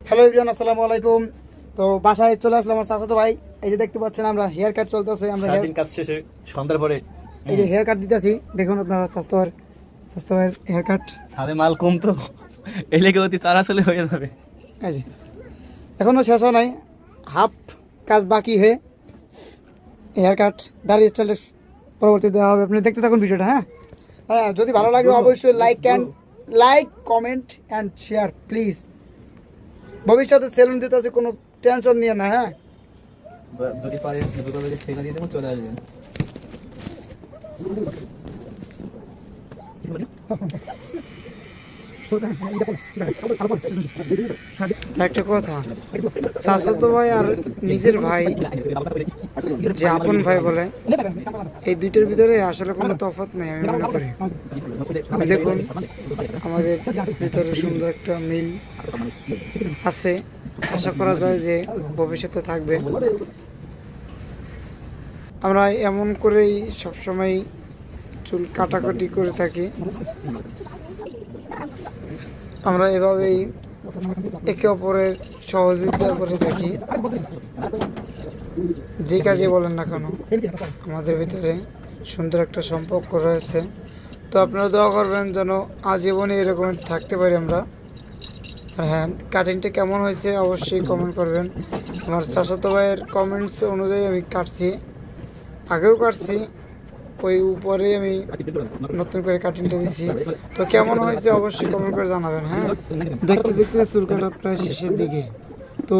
Hello everyone, আসসালামু আলাইকুম। তো বাসায় চলে আসলাম আমার চাচাতো ভাই। এই যে দেখতে পাচ্ছেন আমরা হেয়ার কাট চলতেছে। আমরা সারাদিন কাজ শেষে সন্ধ্যার পরে এই যে হেয়ার কাট দিতেছি, দেখুন আপনারা চাচাতো ভাইয়ের হেয়ার কাট। ছাদে মাল কম তো এই লেগে অতি তাড়াতাড়ি হয়ে যাবে। এই যে এখনো শেষ হয় নাই, হাফ কাজ বাকি হয়ে হেয়ার কাট দাড়ি স্টাইলের পরবর্তী দেওয়া হবে। আপনি দেখতে থাকুন ভিডিওটা। হ্যাঁ, যদি ভালো লাগে অবশ্যই like comment and share please. ভবিষ্যতে সেলুন দিতে আছে, কোনো টেনশন নিয়ে না। হ্যাঁ, যদি পারে দুটোকে ঠেকা দিয়ে দেবো, চলে আসবেন। একটা কথা, চাচাতো ভাই আর নিজের ভাই যে আপন ভাই বলে, এই দুইটার ভিতরে আসলে কোনো তফাৎ নেই আমি মনে করি। দেখুন আমাদের ভিতরে সুন্দর একটা মিল আছে, আশা করা যায় যে ভবিষ্যতে থাকবে। আমরা এমন করেই সবসময় চুল কাটাকাটি করে থাকি। আমরা এভাবেই একে অপরের সহযোগিতা করে থাকি, যে কাজে বলেন না কেন। আমাদের ভিতরে সুন্দর একটা সম্পর্ক রয়েছে। তো আপনারা দোয়া করবেন যেন আজীবনে এরকম থাকতে পারি আমরা। আর হ্যাঁ, কাটিংটা কেমন হয়েছে অবশ্যই কমেন্ট করবেন। আমার চাচাতো ভাইয়ের কমেন্টস অনুযায়ী আমি কাটছি, আগেও কাটছি, ওই উপরে আমি নতুন করে কাটিংটা দিচ্ছি। তো কেমন হয়েছে অবশ্যই কমেন্ট করে জানাবেন। হ্যাঁ, দেখতে দেখতে চুল কাটা প্রায় শেষের দিকে। তো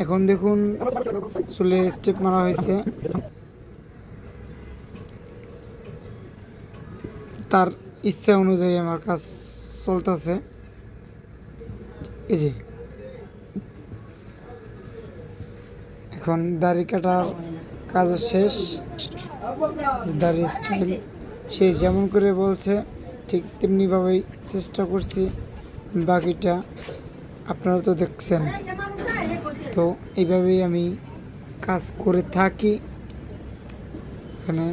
এখন দেখুন চুলে স্টেপ মারা হয়েছে, তার ইচ্ছা অনুযায়ী আমার কাজ চলতেছে। এই যে এখন দাড়ি কাটার কাজ শেষ, দাড়ি স্টাইল সে যেমন করে বলছে ঠিক তেমনিভাবেই চেষ্টা করছি। বাকিটা আপনারা তো দেখছেন। তো এইভাবেই আমি কাজ করে থাকি এখানে।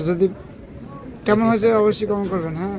যদি কেমন হয়েছে অবশ্যই কমেন্ট করবেন। হ্যাঁ।